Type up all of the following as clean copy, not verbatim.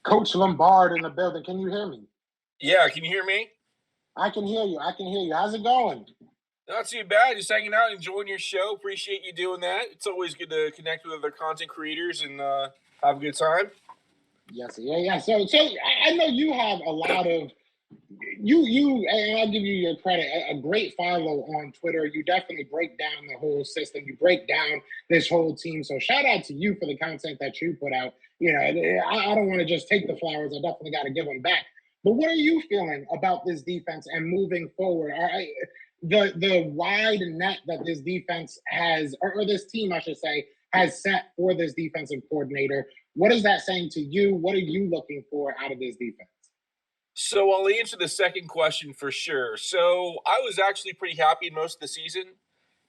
Coach Lombard in the building. Can you hear me? Yeah, can you hear me? I can hear you. I can hear you. How's it going? Not too bad. Just hanging out, enjoying your show. Appreciate you doing that. It's always good to connect with other content creators and have a good time. Yes, yeah. So I know you have a lot of you, and I'll give you your credit. A great follow on Twitter. You definitely break down the whole system. You break down this whole team. So shout out to you for the content that you put out. You know, I don't want to just take the flowers. I definitely got to give them back. But what are you feeling about this defense and moving forward? The wide net that this defense has, or this team, I should say, has set for this defensive coordinator. What is that saying to you? What are you looking for out of this defense? So I'll answer the second question for sure. So I was actually pretty happy most of the season,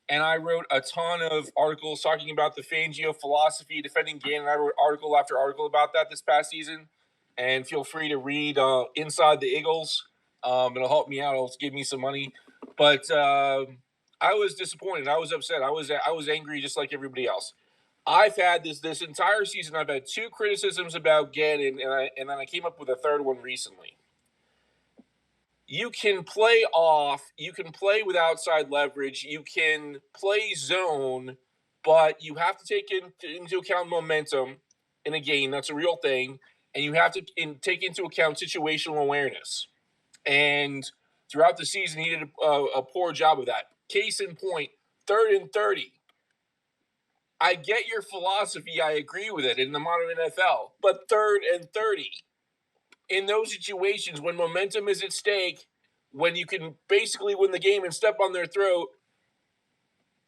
and I wrote a ton of articles talking about the Fangio philosophy, defending Gannon. I wrote article after article about that this past season, and feel free to read Inside the Eagles. It'll help me out. It'll give me some money. But I was disappointed. I was upset. I was angry just like everybody else. I've had this entire season. I've had two criticisms about Gannon, and then I came up with a third one recently. You can play off. You can play with outside leverage. You can play zone, but you have to take into account momentum in a game. That's a real thing. And you have to take into account situational awareness. And throughout the season, he did a poor job of that. Case in point, 3rd and 30. I get your philosophy. I agree with it in the modern NFL. But 3rd and 30. In those situations, when momentum is at stake, when you can basically win the game and step on their throat,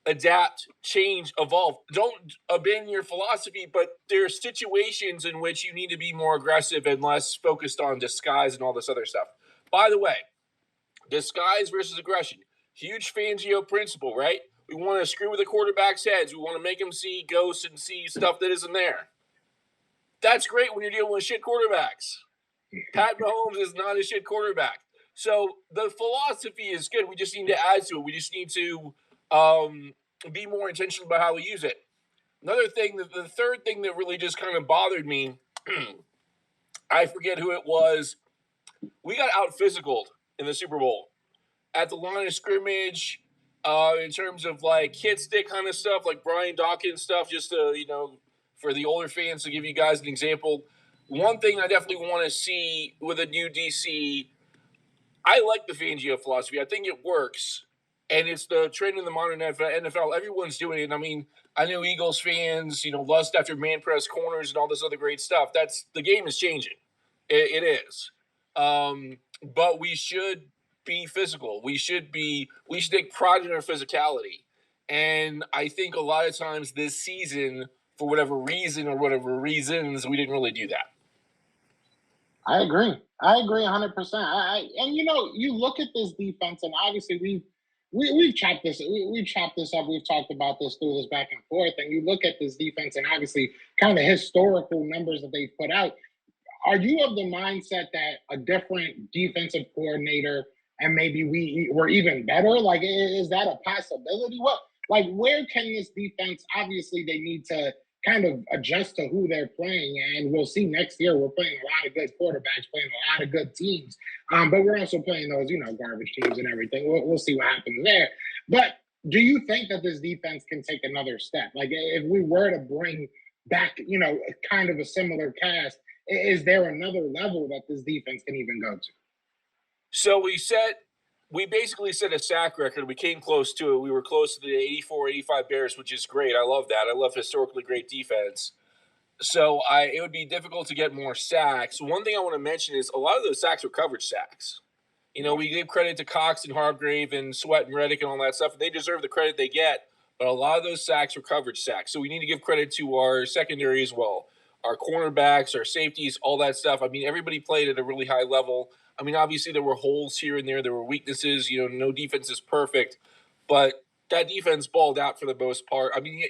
adapt, change, evolve. Don't abandon your philosophy, but there are situations in which you need to be more aggressive and less focused on disguise and all this other stuff. By the way, disguise versus aggression. Huge Fangio principle, right? We want to screw with the quarterback's heads. We want to make them see ghosts and see stuff that isn't there. That's great when you're dealing with shit quarterbacks. Pat Mahomes is not a shit quarterback. So the philosophy is good. We just need to add to it. We just need to be more intentional about how we use it. Another thing, the third thing that really just kind of bothered me, I forget who it was. We got out-physicaled in the Super Bowl. At the line of scrimmage, in terms of like hit stick kind of stuff, like Brian Dawkins stuff, just to, for the older fans, to give you guys an example. One thing I definitely want to see with a new DC, I like the Fangio philosophy. I think it works. And it's the trend in the modern NFL. Everyone's doing it. I mean, I know Eagles fans, lust after man press corners and all this other great stuff. The game is changing. It is. But we should be physical. We should take pride in our physicality. And I think a lot of times this season, for whatever reason or whatever reasons, we didn't really do that. I agree 100%. And you look at this defense, and obviously we've chopped this up. We've talked about this through this back and forth, and you look at this defense, and obviously kind of historical numbers that they've put out. Are you of the mindset that a different defensive coordinator and maybe we're even better? Like, is that a possibility? Where can this defense? Obviously, they need to kind of adjust to who they're playing, and we'll see next year. We're playing a lot of good quarterbacks, playing a lot of good teams, but we're also playing those, garbage teams and everything. We'll see what happens there. But do you think that this defense can take another step? Like, if we were to bring back, kind of a similar cast, is there another level that this defense can even go to? So we basically set a sack record. We came close to it. We were close to the 84, 85 Bears, which is great. I love that. I love historically great defense. So it would be difficult to get more sacks. One thing I want to mention is a lot of those sacks were coverage sacks. We give credit to Cox and Hargrave and Sweat and Reddick and all that stuff. And they deserve the credit they get. But a lot of those sacks were coverage sacks. So we need to give credit to our secondary as well. Our cornerbacks, our safeties, all that stuff. I mean, everybody played at a really high level. I mean, obviously there were holes here and there. There were weaknesses. No defense is perfect. But that defense balled out for the most part. I mean,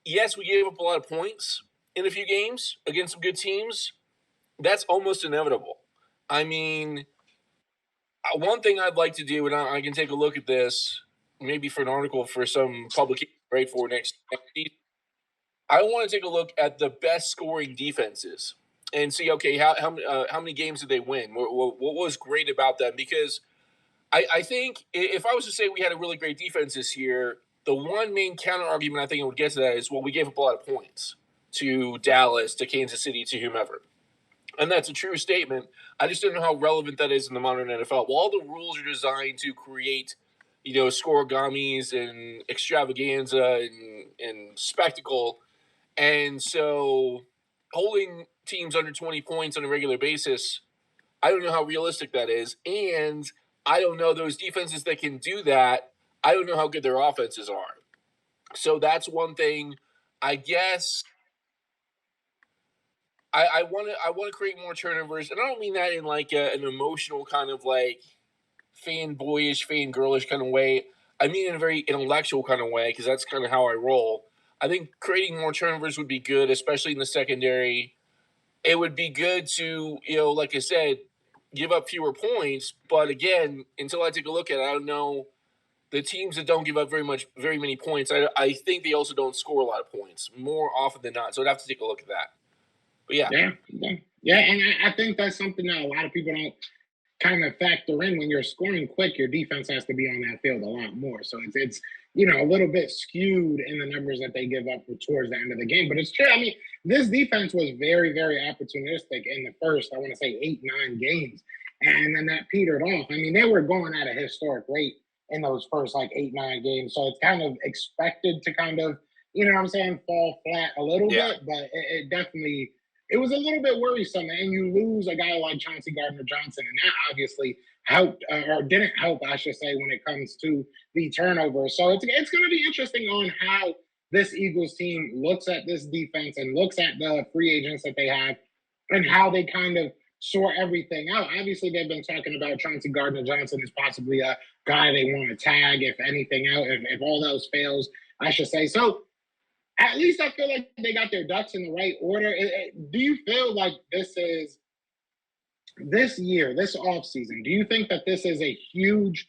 yes, we gave up a lot of points in a few games against some good teams. That's almost inevitable. I mean, one thing I'd like to do, and I can take a look at this, maybe for an article for some publication, for next season. I want to take a look at the best scoring defenses and see, okay, how many games did they win? What was great about them? Because I think if I was to say we had a really great defense this year, the one main counter argument I think I would get to that is, well, we gave up a lot of points to Dallas, to Kansas City, to whomever. And that's a true statement. I just don't know how relevant that is in the modern NFL. Well, all the rules are designed to create, scoregamis and extravaganza and spectacle. And so holding teams under 20 points on a regular basis, I don't know how realistic that is. And I don't know those defenses that can do that. I don't know how good their offenses are. So that's one thing. I guess I want to create more turnovers, and I don't mean that in like an emotional kind of like fanboyish, fangirlish kind of way. I mean in a very intellectual kind of way, because that's kind of how I roll. I think creating more turnovers would be good, especially in the secondary. It would be good to, like I said, give up fewer points. But again, until I take a look at it, I don't know. The teams that don't give up very many points, I think they also don't score a lot of points more often than not. So I'd have to take a look at that. But yeah. And I think that's something that a lot of people don't kind of factor in. When you're scoring quick, your defense has to be on that field a lot more. So it's a little bit skewed in the numbers that they give up towards the end of the game. But it's true. I mean, this defense was very, very opportunistic in the first, I want to say 8-9 games. And then that petered off. I mean, they were going at a historic rate in those first like 8-9 games. So it's kind of expected to kind of, fall flat a little bit, but it definitely, it was a little bit worrisome. And you lose a guy like Chauncey Gardner-Johnson, and that obviously helped or didn't help, I should say, when it comes to the turnover. So it's going to be interesting on how this Eagles team looks at this defense and looks at the free agents that they have and how they kind of sort everything out. Obviously, they've been talking about Chauncey Gardner-Johnson as possibly a guy they want to tag if anything out, if all else fails, I should say. So at least I feel like they got their ducks in the right order. Do you feel like this year, this offseason, do you think that this is a huge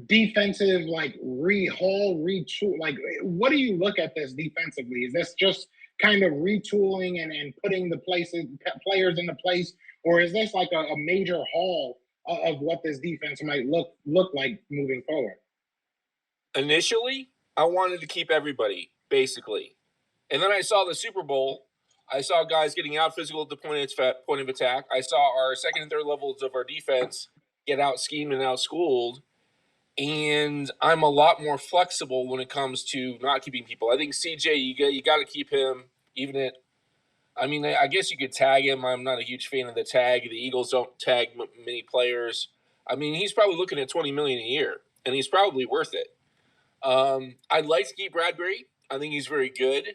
defensive like retool? Like, what do you look at this defensively? Is this just kind of retooling and putting the players into place, or is this like a major haul of what this defense might look like moving forward? Initially, I wanted to keep everybody, basically. And then I saw the Super Bowl. I saw guys getting out physical at the point of attack. I saw our second and third levels of our defense get out schemed and out schooled. And I'm a lot more flexible when it comes to not keeping people. I think CJ, you got to keep him, I guess you could tag him. I'm not a huge fan of the tag. The Eagles don't tag many players. I mean, he's probably looking at $20 million a year, and he's probably worth it. I'd like to keep Bradbury. I think he's very good.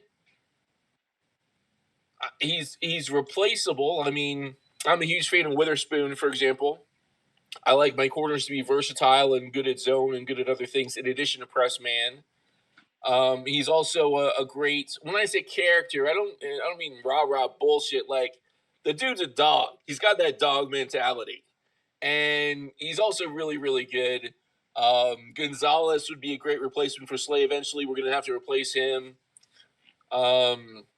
He's replaceable. I mean, I'm a huge fan of Witherspoon, for example. I like my corners to be versatile and good at zone and good at other things in addition to press man. He's also a great, when I say character, I don't mean rah-rah bullshit. Like, the dude's a dog. He's got that dog mentality. And he's also really, really good. Gonzalez would be a great replacement for Slay. Eventually, we're going to have to replace him.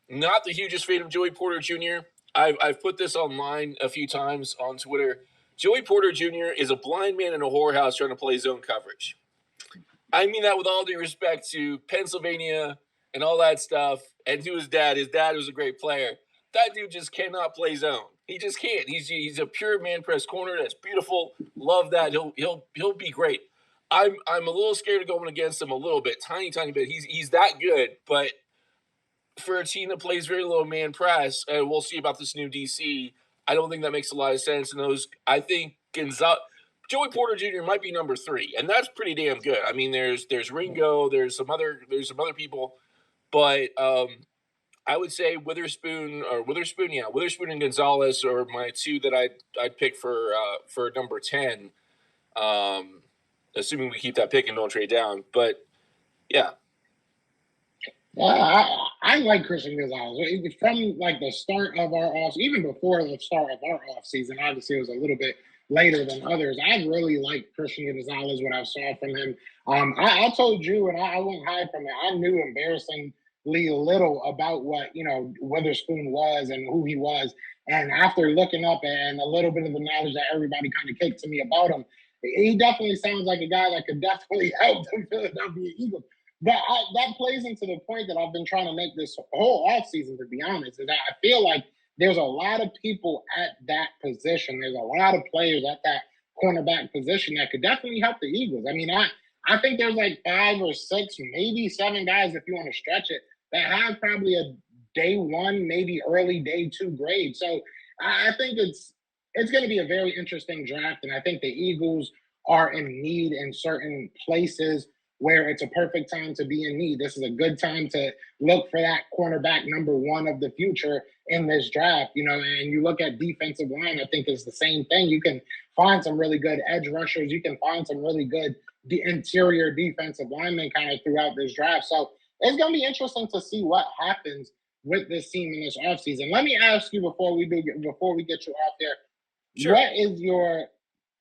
Not the hugest fan of Joey Porter Jr. I've put this online a few times on Twitter. Joey Porter Jr. is a blind man in a whorehouse trying to play zone coverage. I mean that with all due respect to Pennsylvania and all that stuff, and to his dad. His dad was a great player. That dude just cannot play zone. He just can't. He's a pure man press corner. That's beautiful. Love that. He'll be great. I'm a little scared of going against him a little bit, tiny bit. He's that good, but for a team that plays very low man press, and we'll see about this new DC, I don't think that makes a lot of sense. And I think Joey Porter Jr. might be number 3, and that's pretty damn good. I mean, there's Ringo, there's some other people, but I would say Witherspoon and Gonzalez are my 2 that I'd pick for number 10. Assuming we keep that pick and don't trade down, but yeah. I like Christian Gonzalez from like the start of our off, even before the start of our off season. Obviously, it was a little bit later than others. I really liked Christian Gonzalez, what I saw from him. I told you, and I won't hide from it. I knew embarrassing little about what, you know, Witherspoon was and who he was. And after looking up and a little bit of the knowledge that everybody kind of kicked to me about him, he definitely sounds like a guy that could definitely help the Philadelphia Eagles. But that plays into the point that I've been trying to make this whole offseason, to be honest, is that I feel like there's a lot of people at that position. There's a lot of players at that cornerback position that could definitely help the Eagles. I mean, I think there's like 5 or 6, maybe 7 guys, if you want to stretch it, that have probably a day 1, maybe early day 2 grade. So I think it's going to be a very interesting draft, and I think the Eagles are in need in certain places where it's a perfect time to be in need. This is a good time to look for that cornerback number 1 of the future in this draft, you know. And you look at defensive line, I think it's the same thing. You can find some really good edge rushers. You can find some really good interior defensive linemen kind of throughout this draft. So it's going to be interesting to see what happens with this team in this offseason. Let me ask you before we get you off there, Sure. what is your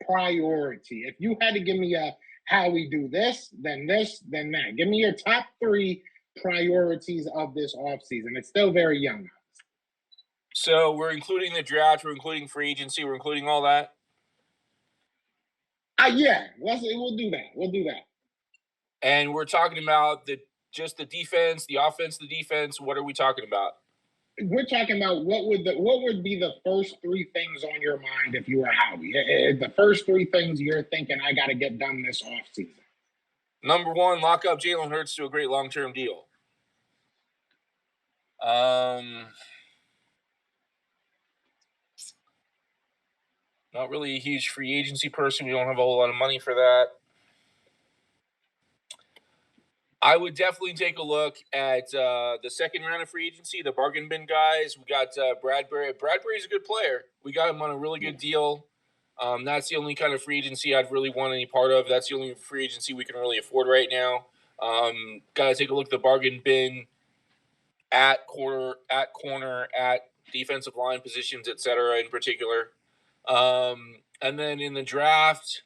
priority? If you had to give me a how we do this, then that. Give me your top 3 priorities of this offseason. It's still very young. So we're including the draft, we're including free agency, we're including all that. Yeah, we'll do that. We'll do that. And we're talking about just the defense, the offense, the defense. What are we talking about? We're talking about what would be the first 3 things on your mind if you were Howie? The first 3 things you're thinking I got to get done this offseason. Number 1, lock up Jalen Hurts to a great long-term deal. Not really a huge free agency person. We don't have a whole lot of money for that. I would definitely take a look at the second round of free agency, the bargain bin guys. We got Bradbury. Bradbury's a good player. We got him on a really good deal. That's the only kind of free agency I'd really want any part of. That's the only free agency we can really afford right now. Got to take a look at the bargain bin at corner, at defensive line positions, etc. in particular. And then in the draft,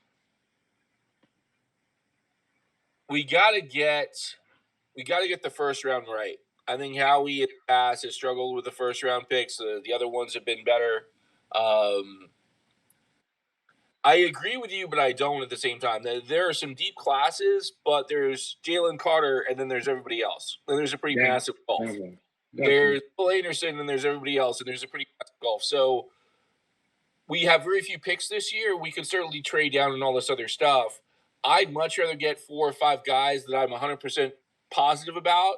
we gotta get the first round right. I think Howie in the past has struggled with the first round picks. The other ones have been better. I agree with you, but I don't at the same time. There are some deep classes, but there's Jalen Carter, and then there's everybody else. And there's a pretty massive gulf. Definitely. There's Will Anderson, and there's everybody else, and there's a pretty massive gulf. So we have very few picks this year. We could certainly trade down and all this other stuff. I'd much rather get 4 or 5 guys that I'm 100% positive about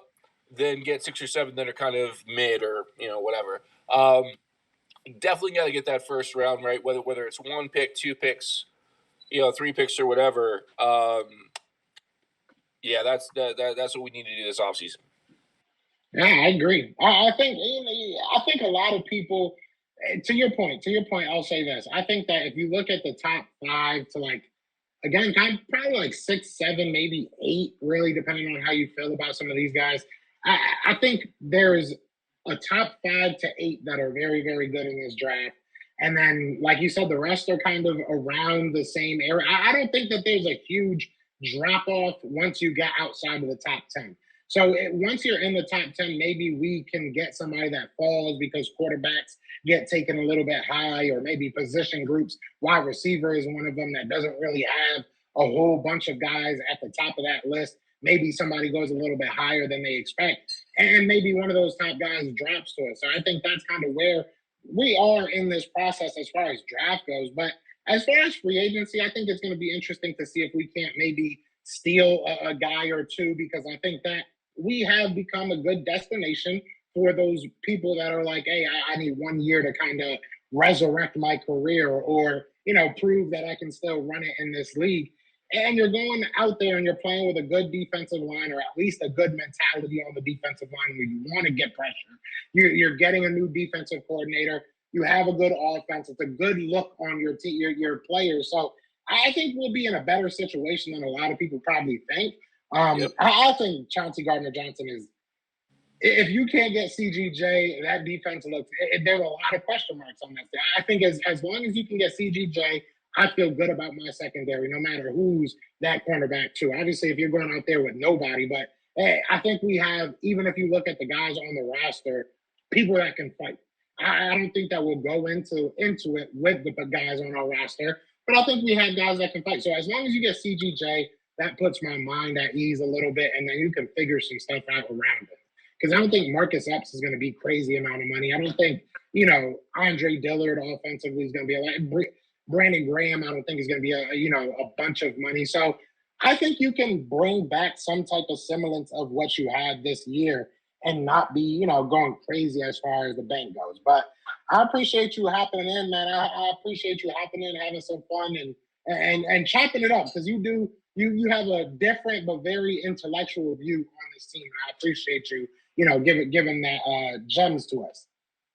than get 6 or 7 that are kind of mid or, whatever. Definitely got to get that first round right, whether it's 1 pick, 2 picks, 3 picks or whatever. Yeah, that's what we need to do this offseason. Yeah, I agree. I think a lot of people. To your point, I'll say this. I think that if you look at the top 5 to again, probably 6, 7, maybe 8, really, depending on how you feel about some of these guys. I think there's a top 5 to 8 that are very, very good in this draft. And then, like you said, the rest are kind of around the same area. I don't think that there's a huge drop off once you get outside of the top 10. So once you're in the top 10, maybe we can get somebody that falls because quarterbacks get taken a little bit high, or maybe position groups. Wide receiver is one of them that doesn't really have a whole bunch of guys at the top of that list. Maybe somebody goes a little bit higher than they expect, and maybe one of those top guys drops to us. So I think that's kind of where we are in this process as far as draft goes. But as far as free agency, I think it's going to be interesting to see if we can't maybe steal a guy or 2, because I think that we have become a good destination for those people that are like, hey, I need 1 year to kind of resurrect my career, or, prove that I can still run it in this league. And you're going out there and you're playing with a good defensive line, or at least a good mentality on the defensive line where you want to get pressure. You're getting a new defensive coordinator. You have a good offense. It's a good look on your team, your players. So I think we'll be in a better situation than a lot of people probably think. Yep. I think Chauncey Gardner-Johnson is, if you can't get CGJ, that defense looks, there's a lot of question marks on that. I think as long as you can get CGJ, I feel good about my secondary, no matter who's that cornerback too. Obviously, if you're going out there with nobody, but I think we have, even if you look at the guys on the roster, people that can fight. I don't think that we'll go into it with the guys on our roster, but I think we have guys that can fight. So as long as you get CGJ, that puts my mind at ease a little bit, and then you can figure some stuff out around it. Because I don't think Marcus Epps is going to be crazy amount of money. I don't think, Andre Dillard offensively is going to be a lot. Brandon Graham, I don't think is going to be a bunch of money. So I think you can bring back some type of semblance of what you had this year and not be, going crazy as far as the bank goes. But I appreciate you hopping in, man. I appreciate you hopping in, having some fun and chopping it up, because you have a different but very intellectual view on this team. And I appreciate you, giving that gems to us.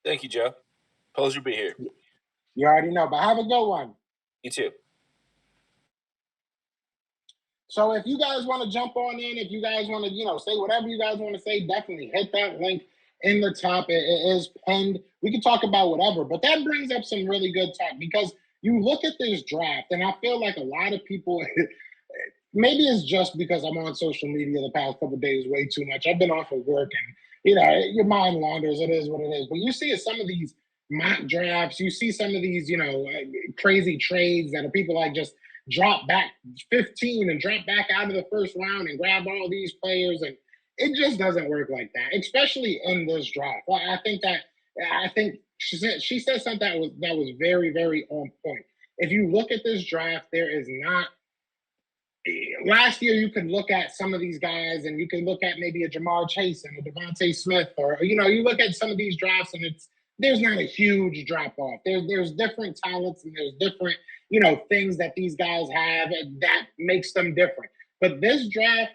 Thank you, Joe. Pleasure to be here. You already know, but have a good one. You too. So if you guys want to jump on in, if you guys want to, say whatever you guys want to say, definitely hit that link in the top. It is pinned. We can talk about whatever, but that brings up some really good talk, because you look at this draft, and I feel like a lot of people, maybe it's just because I'm on social media the past couple of days way too much. I've been off of work, and, your mind wanders. It is what it is. But you see some of these mock drafts, you see some of these, crazy trades that are people like just drop back 15 and drop back out of the first round and grab all these players, and it just doesn't work like that, especially in this draft. I think she said something that was very, very on point. If you look at this draft, there is not. Last year, you could look at some of these guys, and you can look at maybe a Jamar Chase and a Devontae Smith, or you look at some of these drafts, and there's not a huge drop off. There's different talents, and there's different things that these guys have that makes them different. But this draft,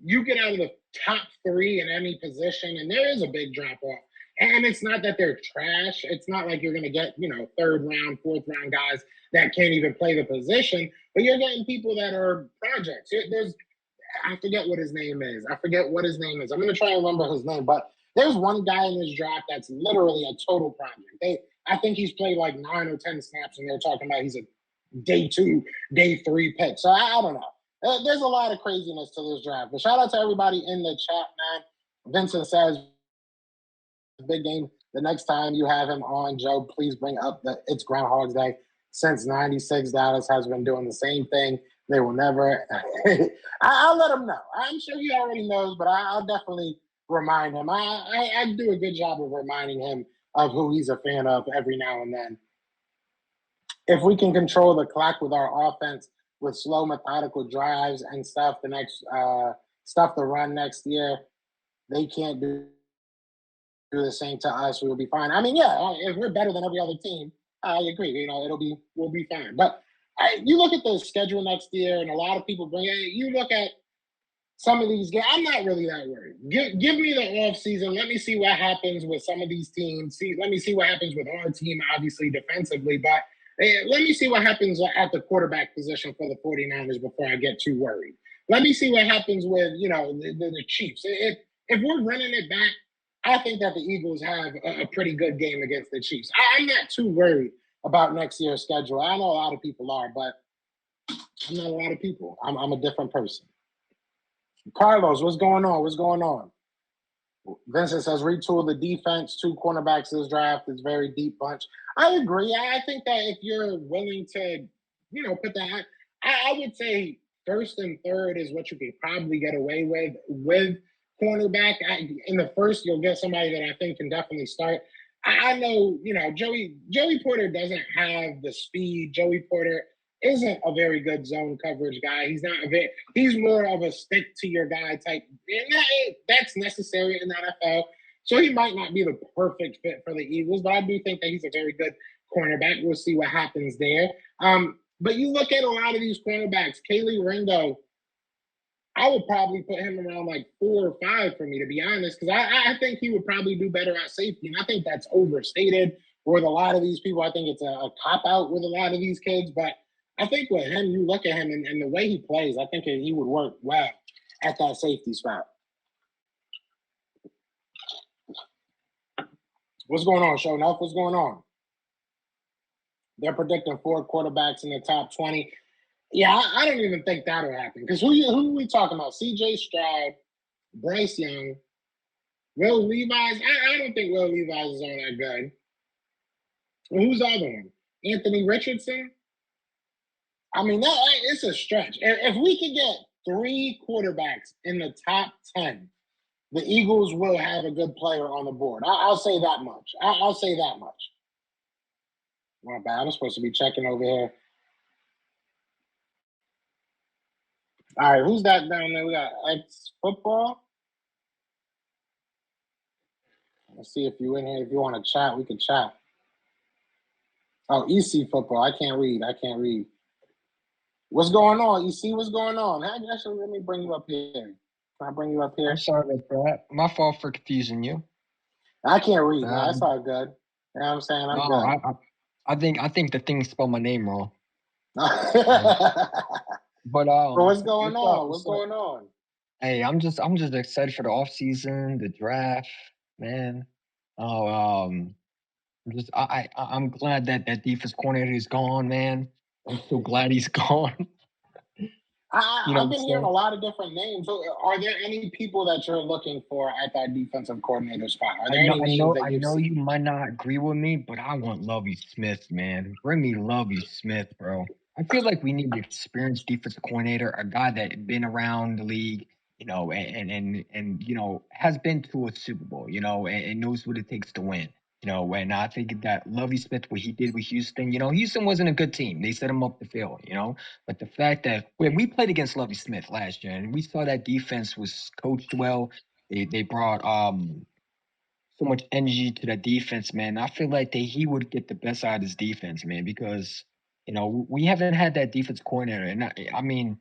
you get out of the top 3 in any position, and there is a big drop off. And it's not that they're trash. It's not like you're going to get, 3rd round, 4th round guys that can't even play the position, but you're getting people that are projects. I forget what his name is. I'm going to try and remember his name, but there's one guy in this draft that's literally a total project. I think he's played like 9 or 10 snaps, and they're talking about he's a day 2, day 3 pick. So I don't know. There's a lot of craziness to this draft. But shout out to everybody in the chat, man. Vincent says, big game. The next time you have him on, Joe, please bring up it's Groundhog's Day. Since 96, Dallas has been doing the same thing. They will never. I'll let him know. I'm sure he already knows, but I'll definitely remind him. I do a good job of reminding him of who he's a fan of every now and then. If we can control the clock with our offense, with slow, methodical drives and stuff, the next stuff to run next year, they can't do the same to us. We will be fine. I mean, yeah, if we're better than every other team, I agree. We'll be fine. But you look at the schedule next year, and a lot of people you look at some of these games. I'm not really that worried. Give me the off season. Let me see what happens with some of these teams. Let me see what happens with our team, obviously defensively, but let me see what happens at the quarterback position for the 49ers before I get too worried. Let me see what happens with, the Chiefs. If we're running it back, I think that the Eagles have a pretty good game against the Chiefs. I'm not too worried about next year's schedule. I know a lot of people are, but I'm not a lot of people. I'm a different person. Carlos, what's going on? Vincent says, retool the defense. 2 cornerbacks this draft is very deep bunch. I agree. I think that if you're willing to, put that, I would say 1st and 3rd is what you could probably get away with cornerback. In the 1st, you'll get somebody that I think can definitely start. I know, Joey Porter doesn't have the speed. Joey Porter isn't a very good zone coverage guy. He's more of a stick to your guy type. And that's necessary in the NFL. So he might not be the perfect fit for the Eagles, but I do think that he's a very good cornerback. We'll see what happens there. But you look at a lot of these cornerbacks, Kaylee Ringo, I would probably put him around like 4 or 5 for me, to be honest, because I think he would probably do better at safety. And I think that's overstated with a lot of these people. I think it's a cop-out with a lot of these kids. But I think with him, you look at him and the way he plays, I think he would work well at that safety spot. What's going on, Show Enough? What's going on? They're predicting 4 quarterbacks in the top 20. Yeah, I don't even think that'll happen. Because who are we talking about? C.J. Stroud, Bryce Young, Will Levi's. I don't think Will Levi's is all that good. Well, who's the other one? Anthony Richardson. I mean, it's a stretch. If we can get 3 quarterbacks in the top 10, the Eagles will have a good player on the board. I'll say that much. I'll say that much. My bad. I'm supposed to be checking over here. All right, who's that down there? We got X football. Let's see if you in here. If you want to chat, we can chat. Oh, EC football. I can't read. What's going on? EC, what's going on? Actually, let me bring you up here. Can I bring you up here? I'm sorry about that. My fault for confusing you. I can't read. That's all good. You know what I'm saying? I'm good. I think the thing spelled my name wrong. But But what's going on? What's going on? Hey, I'm just excited for the off season, the draft, man. I'm glad that defense coordinator is gone, man. I'm so glad he's gone. I've been hearing a lot of different names. So are there any people that you're looking for at that defensive coordinator spot? Are there any names that I know you might not agree with me, but I want Lovie Smith, man. Bring me Lovie Smith, bro. I feel like we need an experienced defensive coordinator, a guy that's been around the league, and has been to a Super Bowl, and knows what it takes to win. And I think that Lovie Smith, what he did with Houston, Houston wasn't a good team. They set him up the field, But the fact that when we played against Lovie Smith last year, and we saw that defense was coached well, they brought so much energy to that defense, man. I feel like he would get the best out of his defense, man, because we haven't had that defense coordinator, and I mean.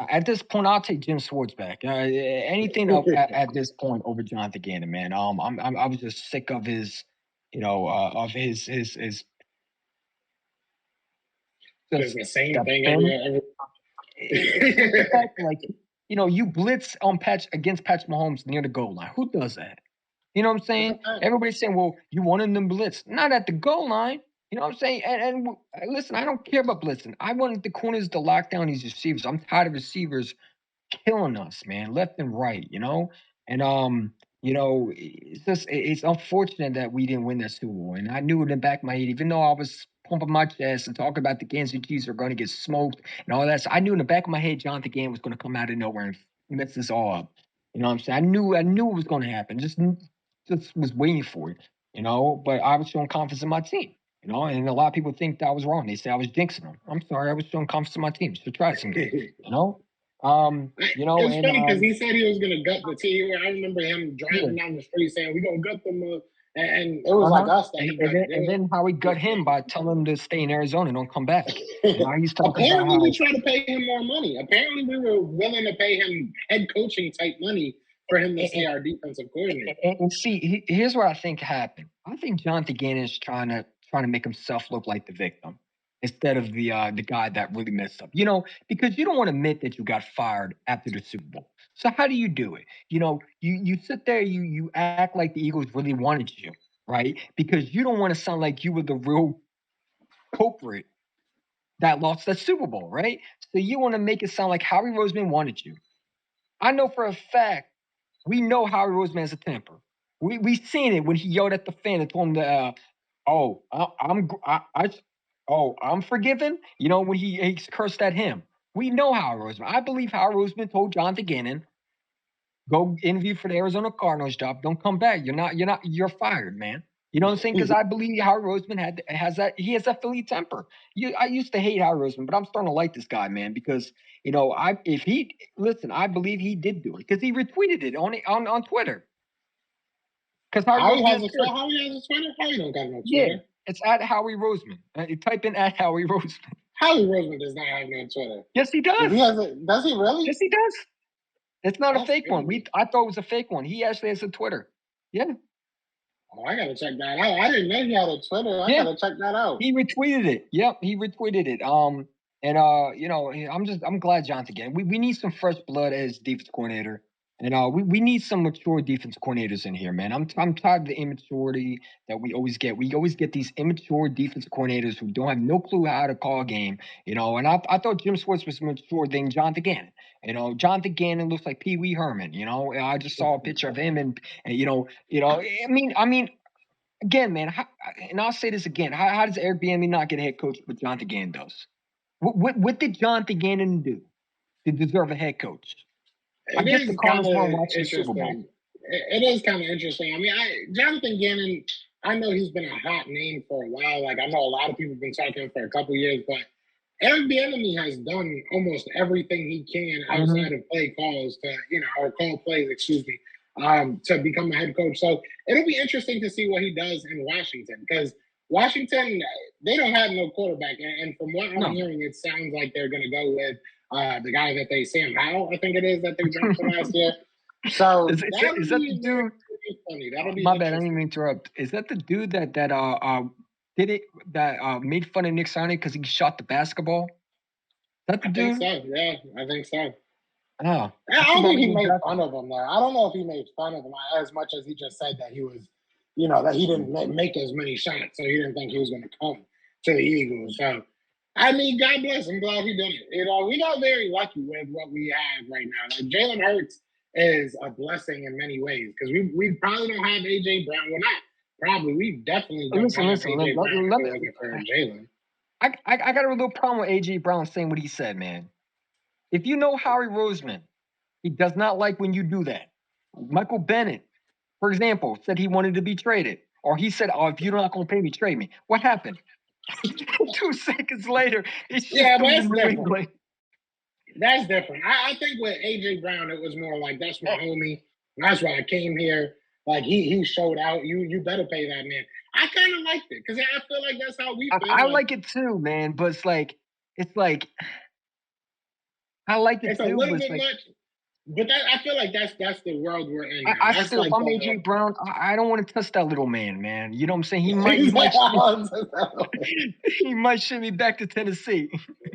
At this point, I'll take Jim Schwartz back. Anything at this point over Jonathan Gannon, man. I was just sick of his, of his Just the same thing every the fact, like, you blitz on against Patrick Mahomes near the goal line. Who does that? You know what I'm saying? Everybody's saying, well, you wanted them blitz. Not at the goal line. You know what I'm saying? And listen, I don't care about blitzing. I wanted the corners to lock down these receivers. I'm tired of receivers killing us, man, left and right, And it's unfortunate that we didn't win that Super Bowl. And I knew in the back of my head, even though I was pumping my chest and talking about the Kansas City Chiefs are going to get smoked and all that, so I knew in the back of my head Jonathan Gannon was going to come out of nowhere and mess this all up. You know what I'm saying? I knew it was going to happen. Just was waiting for it. But I was showing confidence in my team. And a lot of people think that I was wrong. They say I was jinxing them. I'm sorry, I was showing confidence in my team. So try some games, It's funny because he said he was gonna gut the team. I remember him driving down the street saying, "We're gonna gut them," and it was like us that he gutted. And then how we gut him by telling him to stay in Arizona and don't come back. Apparently, we tried to pay him more money. Apparently, we were willing to pay him head coaching type money for him to stay our defensive coordinator. And see, here's what I think happened. I think Jonathan Gannon is trying to make himself look like the victim instead of the guy that really messed up. Because you don't want to admit that you got fired after the Super Bowl. So how do you do it? You sit there, you act like the Eagles really wanted you, right? Because you don't want to sound like you were the real culprit that lost that Super Bowl, right? So you want to make it sound like Howie Roseman wanted you. I know for a fact, we know Howie Roseman has a temper. We seen it when he yelled at the fan and told him to, I'm forgiven. When he cursed at him. We know Howie Roseman. I believe Howie Roseman told Jonathan Gannon, go interview for the Arizona Cardinals job. Don't come back. You're fired, man. You know what I'm saying? Because I believe Howie Roseman has that Philly temper. I used to hate Howie Roseman, but I'm starting to like this guy, man, because I believe he did do it because he retweeted it on Twitter. Because Howie has a Twitter. Howie don't got no Twitter. Yeah, it's at Howie Roseman. Type in at Howie Roseman. Howie Roseman does not have no Twitter. Yes, he does. Does he really? Yes, he does. It's not a fake one. I thought it was a fake one. He actually has a Twitter. Yeah. Oh, I gotta check that out. I didn't know he had a Twitter. I gotta check that out. He retweeted it. Yep, he retweeted it. I'm glad Jonathan Gannon. We need some fresh blood as defense coordinator. And we need some mature defense coordinators in here, man. I'm tired of the immaturity that we always get. We always get these immature defense coordinators who don't have no clue how to call a game, And I thought Jim Schwartz was mature than Jonathan Gannon. Jonathan Gannon looks like Pee Wee Herman. I just saw a picture of him, and I mean, again, man. And I'll say this again: how does Eric Bieniemy not get a head coach, but Jonathan Gannon does? What did Jonathan Gannon do to deserve a head coach? I It guess the is kind Cardinals of weren't watching the Super Bowl. interesting. It is kind of interesting. I mean, Jonathan Gannon, I know he's been a hot name for a while. Like I know a lot of people have been talking for a couple years, but Eric Bieniemy has done almost everything he can outside of play calls to, or call plays, excuse me, to become a head coach. So it'll be interesting to see what he does in Washington because Washington, they don't have no quarterback. And from what I'm hearing, it sounds like they're going to go with the guy that Sam Howell, I think it is, that they drafted last year. So is that the dude? Funny. That'll be My bad. I didn't mean to interrupt. Is that the dude that did it that made fun of Nick Sirianni because he shot the basketball? Is that the dude? I think so. Yeah, I think so. Oh, I don't think he made fun of him there. I don't know if he made fun of him as much as he just said that he was, that he didn't make as many shots, so he didn't think he was going to come to the Eagles. So, I mean, God bless. I'm glad he did it. We got very lucky with what we have right now. Like Jalen Hurts is a blessing in many ways because we probably don't have AJ Brown. Well, not probably. We definitely don't have AJ Brown. For Jalen. I got a little problem with AJ Brown saying what he said, man. If you know Howie Roseman, he does not like when you do that. Michael Bennett, for example, said he wanted to be traded, or he said, "Oh, if you're not going to pay me, trade me." What happened? 2 seconds later, it's but that's different. That's different. I think with AJ Brown, it was more like that's my homie. That's why I came here. Like he showed out. You better pay that man. I kind of liked it because I feel like that's how we feel. I like it too, man. But it's like I like it too. It's a little bit much. But I feel like that's the world we're in. I still, if I'm AJ Brown, I don't want to touch that little man. You know what I'm saying? He might he might ship me back to Tennessee.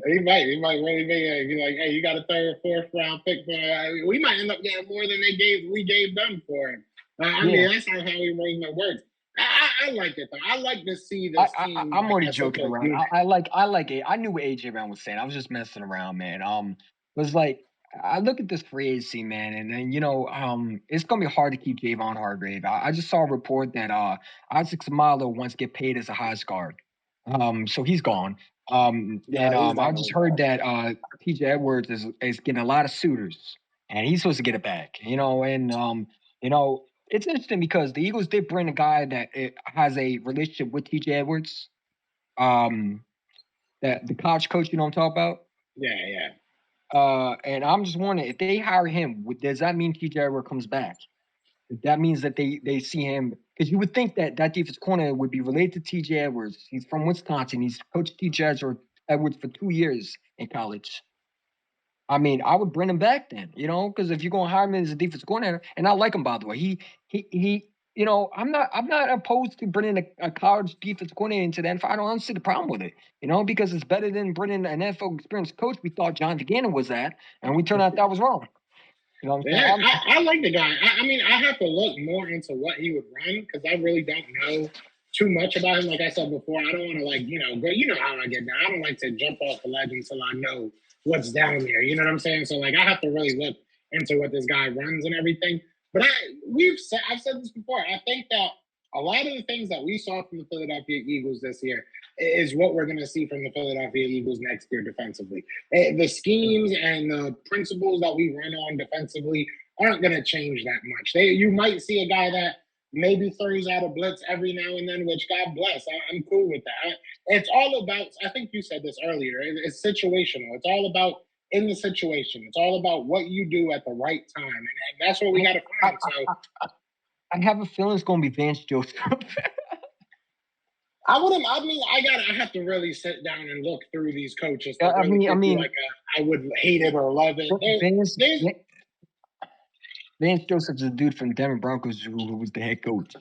He might really be like, hey, you got a third, fourth round pick for we might end up getting more than we gave them for him. I mean, that's not how we bring the words. I like it though. I like to see this team. I'm already joking around. I like it. I knew what AJ Brown was saying. I was just messing around, man. It was like I look at this free agency, man, and then it's gonna be hard to keep Javon Hargrave. I just saw a report that Isaac Samalo wants to get paid as a High guard, so he's gone. I just heard that TJ Edwards is getting a lot of suitors, and he's supposed to get it back. It's interesting because the Eagles did bring a guy that has a relationship with TJ Edwards, that the college coach, you know what I'm talking about? Yeah. And I'm just wondering if they hire him, does that mean TJ Edwards comes back? That means that they see him, because you would think that defense corner would be related to TJ Edwards. He's from Wisconsin. He's coached TJ Edwards for 2 years in college. I mean, I would bring him back then, because if you're going to hire him as a defense coordinator, and I like him, by the way, he I'm not opposed to bringing a college defense coordinator into the NFL. I don't see the problem with it, because it's better than bringing an NFL experienced coach. We thought Jonathan Gannon was that, and we turned out that was wrong. You know what I'm saying? I like the guy. I mean, I have to look more into what he would run because I really don't know too much about him. Like I said before, I don't want to go. You know how I get down. I don't like to jump off the ledge until I know what's down there. You know what I'm saying? So I have to really look into what this guy runs and everything. But I've said this before. I think that a lot of the things that we saw from the Philadelphia Eagles this year is what we're going to see from the Philadelphia Eagles next year defensively. The schemes and the principles that we run on defensively aren't going to change that much. You might see a guy that maybe throws out a blitz every now and then, which God bless. I'm cool with that. It's all about, I think you said this earlier, it's situational. It's all about in the situation. It's all about what you do at the right time. And that's what we got to find. So I have a feeling it's going to be Vance Joseph. I have to really sit down and look through these coaches. I mean, I would hate it or love it. Vance Joseph's a dude from Denver Broncos who was the head coach.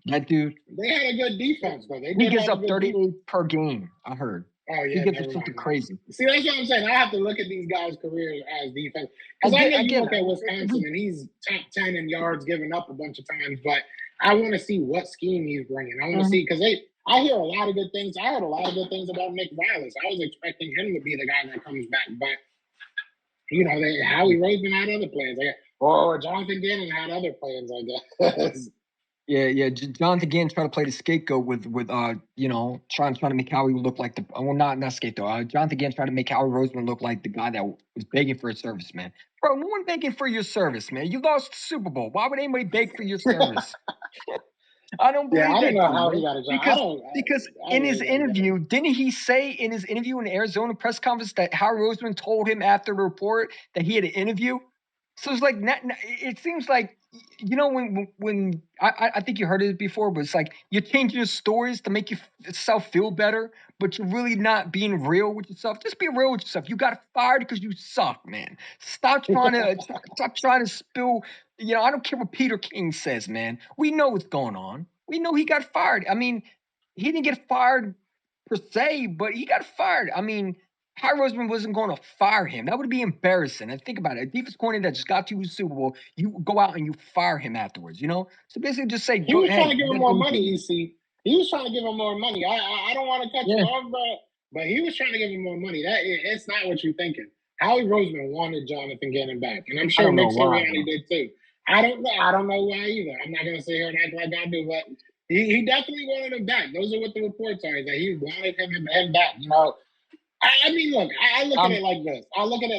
That dude. They had a good defense, though. He gets up 38 per game, I heard. Oh He yeah, gets never something mind. crazy. See, that's what I'm saying. I have to look at these guys' careers as defense because I know you look at Wisconsin and he's top 10 in yards given up a bunch of times, but I want to see what scheme he's bringing. I want to see because I hear a lot of good things. I heard a lot of good things about Nick Vilas. I was expecting him to be the guy that comes back, but Howie Roseman had other plans, or Jonathan Gannon had other plans, I guess. Yeah. Jonathan Gannon tried to play the scapegoat with trying to make Howie look like not scapegoat. Jonathan Gannon tried to make Howie Roseman look like the guy that was begging for his service, man. Bro, no one begging for your service, man. You lost the Super Bowl. Why would anybody beg for your service? I don't believe I don't that. know how he got a job. Because in his interview, didn't he say in his interview in the Arizona press conference that Howie Roseman told him after the report that he had an interview? So it's like it seems like when I think you heard it before, but it's like you're changing your stories to make yourself feel better, but you're really not being real with yourself. Just be real with yourself. You got fired because you suck, man. Stop trying to spill. I don't care what Peter King says, man. We know what's going on. We know he got fired. I mean, he didn't get fired per se, but he got fired. I mean, Howie Roseman wasn't going to fire him. That would be embarrassing. And think about it. A defense coordinator that just got you a Super Bowl, you go out and you fire him afterwards, So basically just say, he was trying to give him more money, EC. He was trying to give him more money. I don't want to cut you off, but he was trying to give him more money. It's not what you're thinking. Howie Roseman wanted Jonathan Gannon back, and I'm sure Nick Sirianni did too. I don't know why either. I'm not going to sit here and act like I do, but he definitely wanted him back. Those are what the reports are, that he wanted him back. I mean, look, I look at it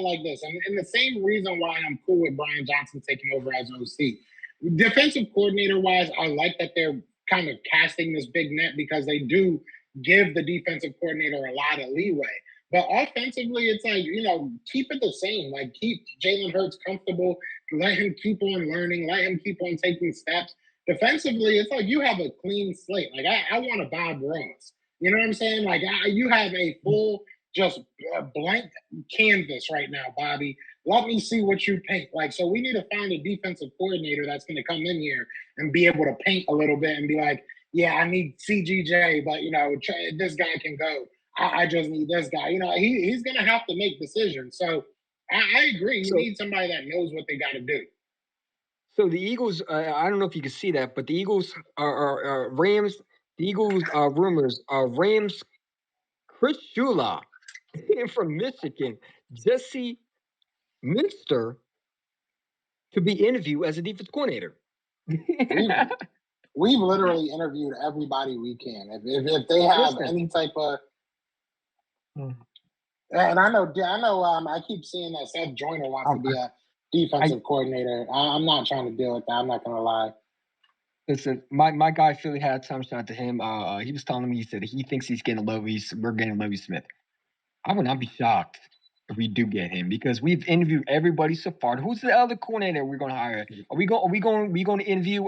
like this. And the same reason why I'm cool with Brian Johnson taking over as OC. Defensive coordinator-wise, I like that they're kind of casting this big net because they do give the defensive coordinator a lot of leeway. But offensively, it's like, keep it the same. Like, keep Jalen Hurts comfortable. Let him keep on learning. Let him keep on taking steps. Defensively, it's like you have a clean slate. Like, I want a Bob Ross. You know what I'm saying? Like, you have a full, just blank canvas right now, Bobby. Let me see what you paint. Like, so we need to find a defensive coordinator that's going to come in here and be able to paint a little bit and be like, yeah, I need CGJ, but, this guy can go. I just need this guy. He's going to have to make decisions. So I agree. You need somebody that knows what they got to do. So the Eagles, I don't know if you can see that, but the Eagles are Rams. The Eagles rumors are Rams. Chris Shula from Michigan, Jesse Minster to be interviewed as a defense coordinator. We've literally interviewed everybody we can. If they have any type of, and I know, I keep seeing that Seth Joyner wants to be a defensive coordinator. I'm not trying to deal with that. I'm not gonna lie. Listen, my guy Philly had time shot to him. He was telling me, he said he thinks we're getting Lovie Smith. I would not be shocked if we do get him because we've interviewed everybody so far. Who's the other coordinator we're going to hire? Are we going to interview?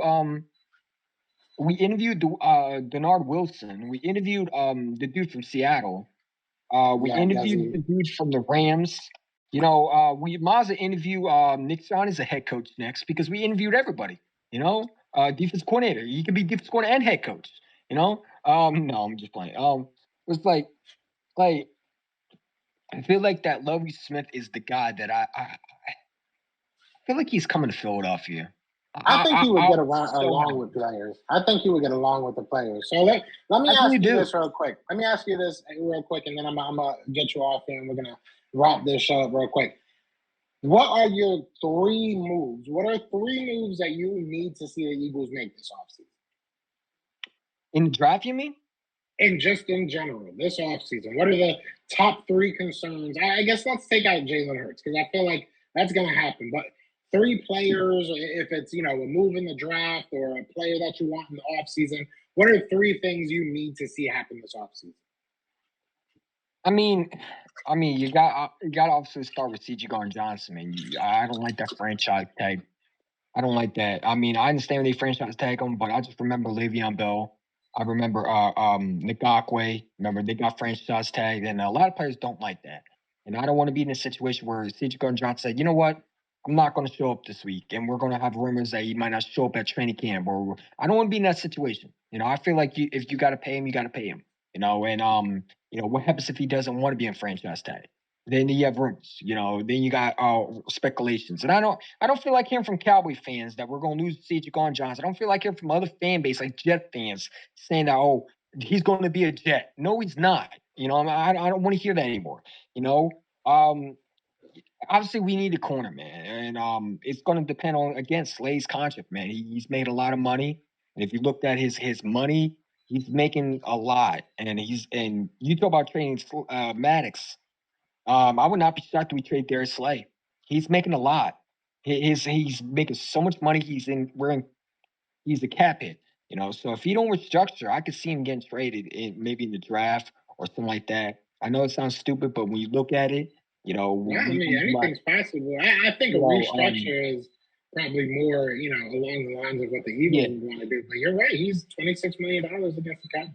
We interviewed Denard Wilson. We interviewed the dude from Seattle. We interviewed the dude from the Rams. We might as well interview Nick Sirianni as a head coach next because we interviewed everybody. Defense coordinator. He could be defense coordinator and head coach. No, I'm just playing. It's like. I feel like that Lovie Smith is the guy that I feel like he's coming to Philadelphia. I think he would get along with players. I think he would get along with the players. So let me ask you this real quick. Let me ask you this real quick, and then I'm gonna get you off here, and we're gonna wrap this show up real quick. What are your 3 moves? What are 3 moves that you need to see the Eagles make this offseason? In the draft, you mean? And just in general, this offseason, what are the top 3 concerns? I guess let's take out Jalen Hurts because I feel like that's going to happen. But 3 players, if it's, a move in the draft or a player that you want in the offseason, what are 3 things you need to see happen this offseason? I mean, you got to obviously start with C.J. Gardner-Johnson, man. I don't like that franchise tag. I don't like that. I mean, I understand when they franchise tag him, but I just remember Le'Veon Bell. I remember Ngakwe. Remember, they got franchise tagged, and a lot of players don't like that. And I don't want to be in a situation where C.J. Gardner-Johnson said, you know what? I'm not going to show up this week, and we're going to have rumors that he might not show up at training camp. I don't want to be in that situation. I feel like if you got to pay him, you got to pay him. And What happens if he doesn't want to be in franchise tag? Then you have rumors, then you got speculations. And I don't feel like hearing from Cowboy fans that we're gonna lose CJ Jones. I don't feel like hearing from other fan base like Jet fans saying that, oh, he's gonna be a Jet. No, he's not. I don't want to hear that anymore. You know, um, Obviously we need a corner, man, and it's going to depend on again Slay's contract, man. He's made a lot of money, and if you looked at his money, he's making a lot, and you talk about trading Maddox. I would not be shocked if we trade Darius Slay. He's making a lot. He's making so much money. He's a cap hit, So if he don't restructure, I could see him getting traded maybe in the draft or something like that. I know it sounds stupid, but when you look at it, Yeah, I mean, anything's possible. I think a restructure is probably more, along the lines of what the Eagles would want to do. But you're right; he's $26 million against the cap.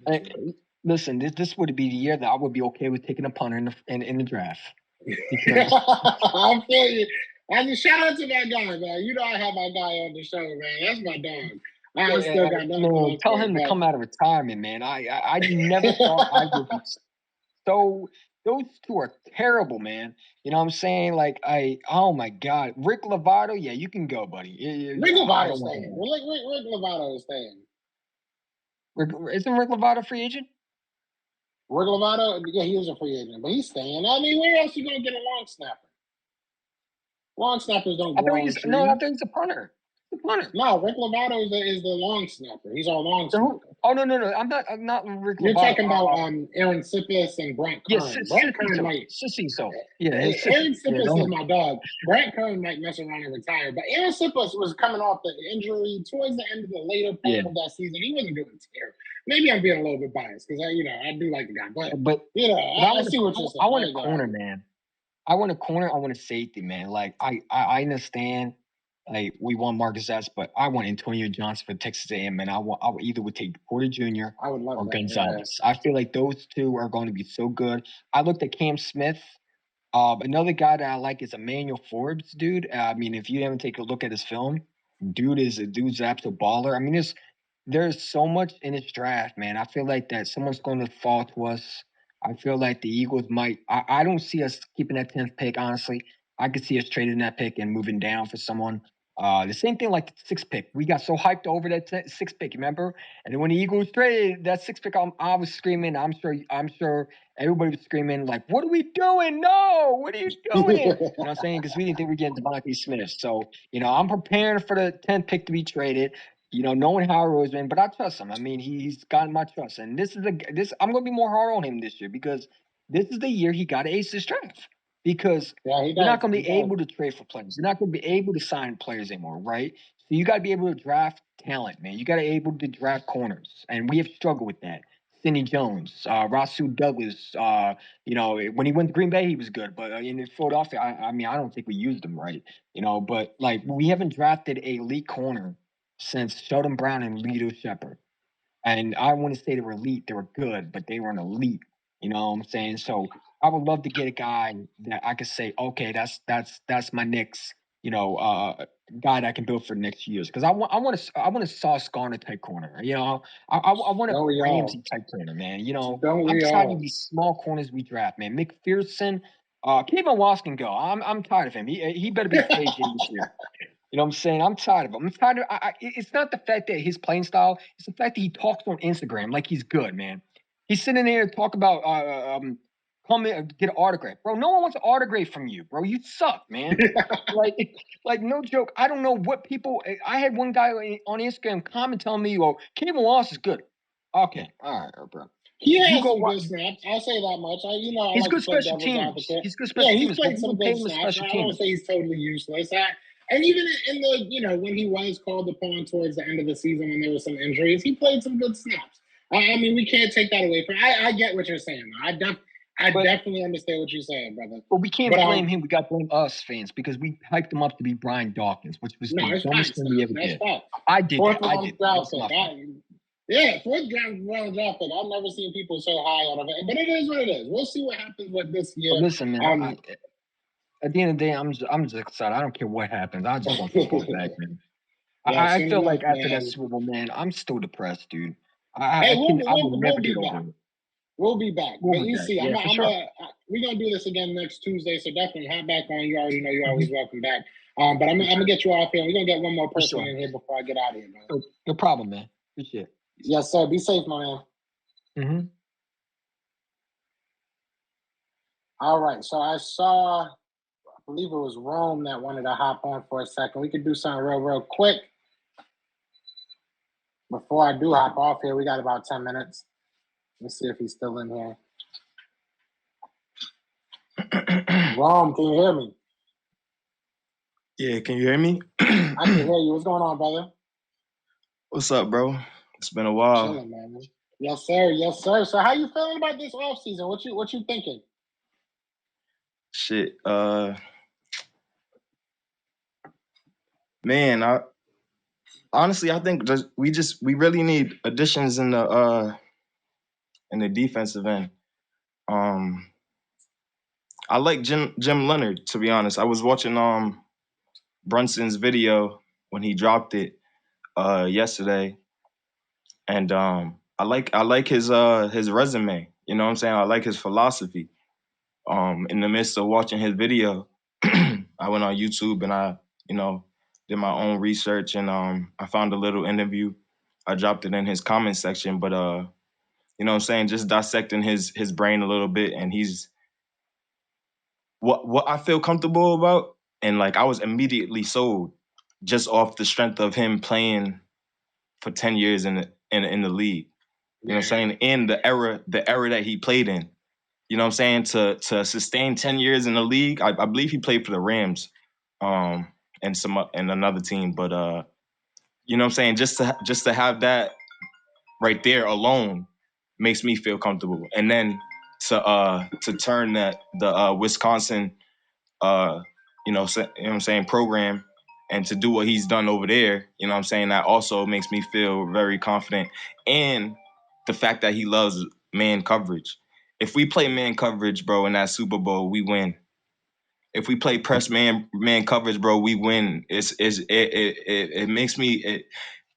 Listen, this would be the year that I would be okay with taking a punter in the draft. Because I feel you. I mean, shout out to that guy, man. I have my guy on the show, man. That's my dog. I still got nothing. Tell him to come out of retirement, man. I never thought I would be so. Those two are terrible, man. You know what I'm saying? Like, oh my God. Rick Lovato, yeah, you can go, buddy. Rick Lovato's staying. Rick Lovato is staying. Isn't Rick Lovato a free agent? Rick Lovato, yeah, he is a free agent, but he's staying. I mean, where else are you going to get a long snapper? Long snappers don't grow on trees. No, I think he's a punter. No, Rick Lovato is the long snapper. He's our long snapper. Oh no! I'm not Rick Lovato. You're talking about Aaron Sippis and Brent Kern. Yes, Brent Kern might. Yeah, Aaron Sippis is my dog. Brent Kern might mess around and retire, but Aaron Sippis was coming off the injury towards the end of the later part of that season. He wasn't doing terrible. Maybe I'm being a little bit biased because I do like the guy, but I see what you're saying. I want a corner, man. I want a corner. I want a safety, man. Like I understand. Like we want Marcus S, but I want Antonio Johnson for Texas A&M, and I would either take Porter Jr. or Gonzalez. I feel like those two are going to be so good. I looked at Cam Smith. Another guy that I like is Emmanuel Forbes, dude. I mean, if you haven't taken a look at his film, dude's an absolute baller. I mean, there's so much in this draft, man. I feel like that someone's going to fall to us. I feel like the Eagles might. I don't see us keeping that 10th pick, honestly. I could see us trading that pick and moving down for someone. The same thing like the 6th pick. We got so hyped over that 6th pick, remember? And then when the Eagles traded that 6th pick, I was screaming. I'm sure everybody was screaming like, "What are we doing? No, what are you doing?" You know what I'm saying? Because we didn't think we'd get Devontae Smith. So I'm preparing for the 10th pick to be traded. Knowing how Roseman, but I trust him. I mean, he's gotten my trust, and I'm gonna be more hard on him this year because this is the year he got to ace this draft. Because you're not going to be able to trade for players. You're not going to be able to sign players anymore, right? So you got to be able to draft talent, man. You got to be able to draft corners, and we have struggled with that. Sidney Jones, Rasul Douglas. When he went to Green Bay, he was good, but in Philadelphia, I don't think we used him right. But like we haven't drafted a elite corner since Sheldon Brown and Lito Shepherd. And I want to say they were elite. They were good, but they weren't elite. You know what I'm saying? So I would love to get a guy that I could say, okay, that's my next, guy that I can build for the next years. Because I want a Sauce Gardner type corner. I want a Ramsey type corner, man. I'm tired of these small corners we draft, man. McPherson, Kevin Watts can go. I'm tired of him. He better be free agent this year. You know what I'm saying? I'm tired of him. I'm tired of. It's not the fact that his playing style. It's the fact that he talks on Instagram like he's good, man. He's sitting there and talk about come in, get an autograph, bro. No one wants an autograph from you, bro. You suck, man. like no joke. I don't know what people. I had one guy on Instagram comment telling me, "Well, Kevin Wallace is good." Okay, all right, bro. He has some good snaps. I'll say that much. He's good special teams. He's good special teams. He's played some good snaps. I won't say he's totally useless. And even in the, when he was called upon towards the end of the season when there were some injuries, he played some good snaps. I mean, we can't take that away from him. I get what you're saying. I definitely understand what you're saying, brother. But we can't blame him. We got to blame us fans because we hyped him up to be Brian Dawkins, which was the dumbest thing we ever did. I did. Fourth round draft pick. I've never seen people so high on it. But it is what it is. We'll see what happens with this year. But listen, man. At the end of the day, I'm just excited. I don't care what happens. I just want football back, man. I feel like after that Super Bowl, man, I'm still depressed, dude. I will never get over it. We'll be back. We'll But be you back. see, Yeah, for sure. we're gonna do this again next Tuesday, so definitely hop back on. You already know you're always welcome back. But I'm gonna get you off here. We're gonna get one more person in here before I get out of here, man. No problem, man. Appreciate it. Yes, sir. Be safe, my man. Mm-hmm. All right. So I saw, I believe it was Rome that wanted to hop on for a second. We could do something real quick. Before I do hop off here, we got about 10 minutes. Let's see if he's still in here. Rome, can you hear me? Yeah, can you hear me? I can hear you. What's going on, brother? What's up, bro? It's been a while. Chilling, man. Yes, sir. Yes, sir. So how you feeling about this off season? What you thinking? Shit. Man, I think we really need additions in the defensive end. I like Jim Leonard, to be honest. I was watching Brunson's video when he dropped it yesterday, and I like his resume. You know what I'm saying? I like his philosophy. In the midst of watching his video, I went on YouTube and I, did my own research, and I found a little interview. I dropped it in his comment section, but you know what I'm saying, just dissecting his brain a little bit, and he's what I feel comfortable about, and like I was immediately sold just off the strength of him playing for 10 years in the league. You know what I'm saying? In the era that he played in. You know what I'm saying? To sustain 10 years in the league, I believe he played for the Rams, and another team. But you know what I'm saying? Just to have that right there alone makes me feel comfortable. And then to turn the Wisconsin you know what I'm saying, program, and to do what he's done over there, you know what I'm saying, that also makes me feel very confident. And the fact that he loves man coverage. If we play man coverage, bro, in that Super Bowl, we win. If we play press man coverage, bro, we win. It makes me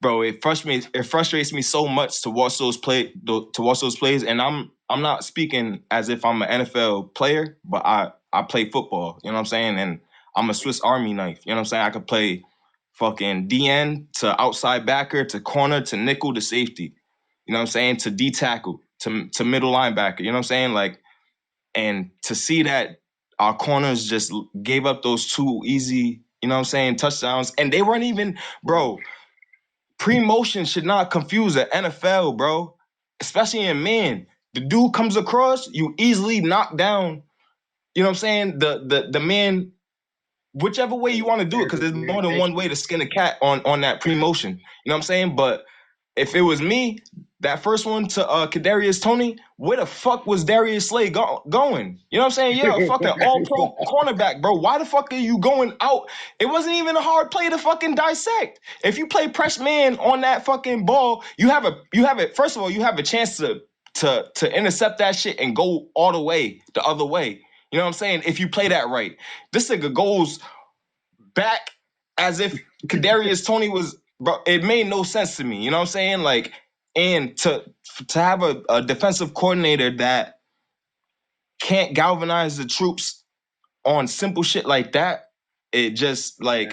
bro, it frustrates me so much to watch those plays. And I'm not speaking as if I'm an NFL player, but I play football. You know what I'm saying? And I'm a Swiss Army knife. You know what I'm saying? I could play fucking DN to outside backer to corner to nickel to safety. You know what I'm saying? To D tackle to middle linebacker. You know what I'm saying? Like, and to see that our corners just gave up those two easy, you know what I'm saying, touchdowns, and they weren't even, bro. Pre-motion should not confuse the NFL, bro. Especially in men. The dude comes across, you easily knock down, you know what I'm saying, the man, whichever way you want to do it, because there's more than one way to skin a cat on that pre-motion. You know what I'm saying? But if it was me, that first one to Kadarius Toney, where the fuck was Darius Slay going? You know what I'm saying? You're a fucking all-pro cornerback, bro. Why the fuck are you going out? It wasn't even a hard play to fucking dissect. If you play press man on that fucking ball, you have first of all, you have a chance to intercept that shit and go all the way the other way. You know what I'm saying? If you play that right. This nigga goes back as if Kadarius Toney was, bro, it made no sense to me. You know what I'm saying? Like, and to have a defensive coordinator that can't galvanize the troops on simple shit like that, it just, like,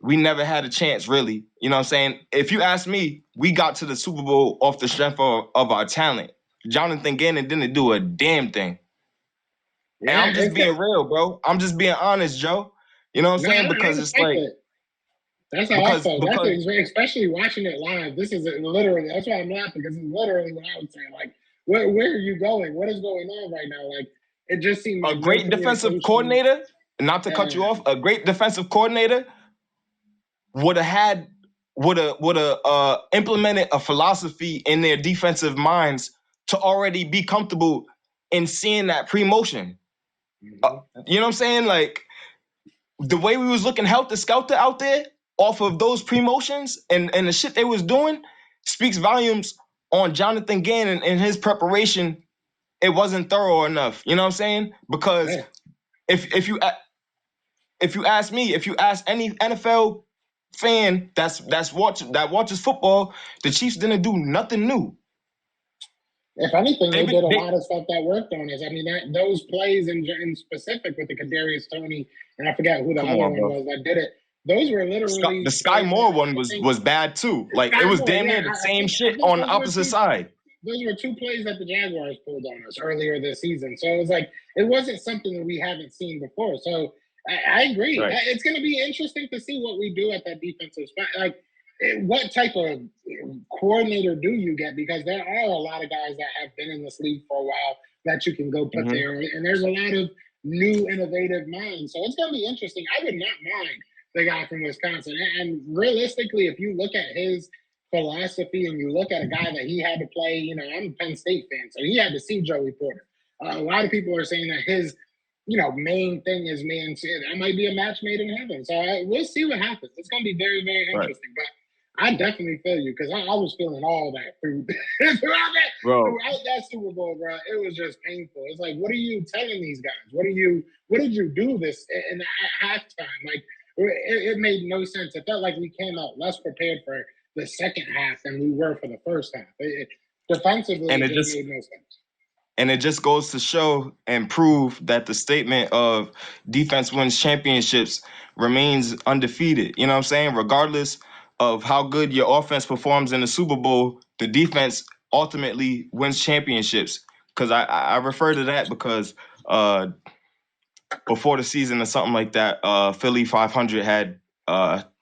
we never had a chance, really. You know what I'm saying? If you ask me, we got to the Super Bowl off the strength of our talent. Jonathan Gannon didn't do a damn thing. And I'm just being real, bro. I'm just being honest, Joe. You know what I'm saying? Because it's like, that's how I felt. Especially watching it live. This is literally, that's why I'm laughing, because it's literally what I would say. Like, where are you going? What is going on right now? Like, it just seemed like a great defensive coordinator, not to cut you off, a great defensive coordinator would have implemented a philosophy in their defensive minds to already be comfortable in seeing that pre-motion. Mm-hmm. You know what I'm saying? Like, the way we was looking helter-skelter out there off of those pre-motions and the shit they was doing speaks volumes on Jonathan Gannon and his preparation. It wasn't thorough enough. You know what I'm saying? Because if you ask me, if you ask any NFL fan that watches football, the Chiefs didn't do nothing new. If anything, they did a They lot of stuff that worked on us. I mean, those plays in specific with the Kadarius Toney, and I forget who the come other on, one bro. was that did it. Those were literally The Sky plays Moore that one I think was bad too. Like it Sky was Moore. damn Yeah, near the I same think shit on the those were opposite side. those were two plays that the Jaguars pulled on us earlier this season. So it was like it wasn't something that we haven't seen before. So I agree. Right. It's going to be interesting to see what we do at that defensive spot. Like, what type of coordinator do you get? Because there are a lot of guys that have been in this league for a while that you can go put there, and there's a lot of new, innovative minds. So it's going to be interesting. I would not mind the guy from Wisconsin. And realistically, if you look at his philosophy and you look at a guy that he had to play, you know, I'm a Penn State fan, so he had to see Joey Porter. A lot of people are saying that his, you know, main thing is man. That might be a match made in heaven. So we'll see what happens. It's going to be very, very interesting. Right. But I definitely feel you because I was feeling all that throughout that Super Bowl, bro. It was just painful. It's like, what are you telling these guys? What did you do this in halftime? Like, it made no sense. It felt like we came out less prepared for the second half than we were for the first half. Defensively, it just made no sense. And it just goes to show and prove that the statement of defense wins championships remains undefeated. You know what I'm saying? Regardless of how good your offense performs in the Super Bowl, the defense ultimately wins championships. Because I refer to that because before the season or something like that, Philly 500 had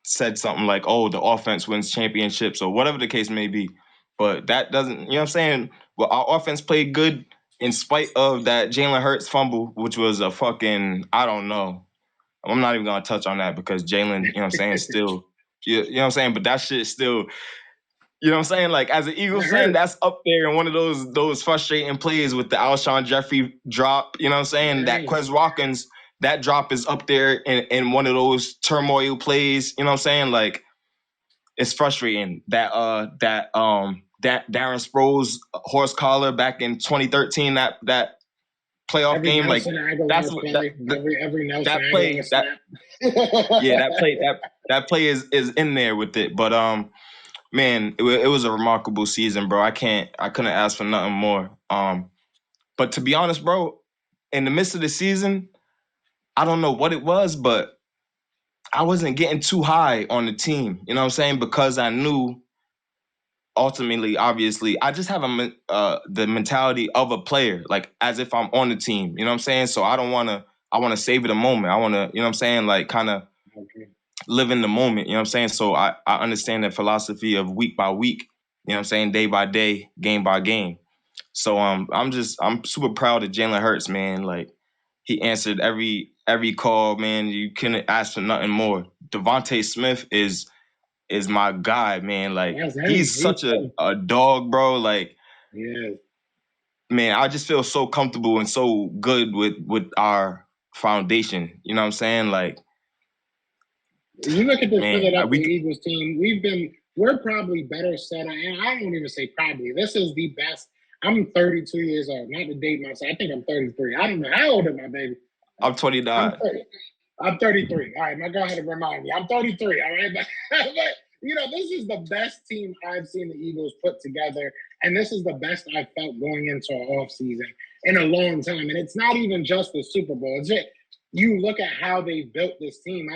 said something like, oh, the offense wins championships or whatever the case may be. But that doesn't, you know what I'm saying? Well, our offense played good in spite of that Jalen Hurts fumble, which was a fucking, I don't know. I'm not even going to touch on that because Jalen, you know what I'm saying, still, you know what I'm saying? But that shit still, you know what I'm saying? Like, as an Eagles fan, that's up there in one of those frustrating plays with the Alshon Jeffrey drop, you know what I'm saying? That Quez Watkins, that drop is up there in one of those turmoil plays, you know what I'm saying? Like, it's frustrating that Darren Sproles horse collar back in 2013, that playoff every game, Nelson like Aguilar that's play, every Nelson that play Aguilar snap. that play is in there with it. But man, it was a remarkable season, bro. I couldn't ask for nothing more. But to be honest, bro, in the midst of the season, I don't know what it was, but I wasn't getting too high on the team. You know what I'm saying? Because I knew ultimately, obviously, I just have the mentality of a player, like as if I'm on the team. You know what I'm saying? So I want to savor the moment. I want to, you know what I'm saying, like kind of live in the moment. You know what I'm saying? So I understand that philosophy of week by week. You know what I'm saying? Day by day, game by game. So I'm super proud of Jalen Hurts, man. Like he answered every call, man. You couldn't ask for nothing more. Devontae Smith is my guy, man. Like he's such a dog, bro. Like, man, I just feel so comfortable and so good with our foundation. You know what I'm saying? Like, you look at this Philadelphia Eagles team. We're probably better set up, and I don't even say probably. This is the best. I'm 32 years old. Not to date myself. I think I'm 33. I don't know. How old am I, baby? I'm 29. I'm 33. All right, now go ahead and remind me. I'm 33. All right, but you know, this is the best team I've seen the Eagles put together, and this is the best I felt going into an offseason in a long time. And it's not even just the Super Bowl. It's just you look at how they built this team.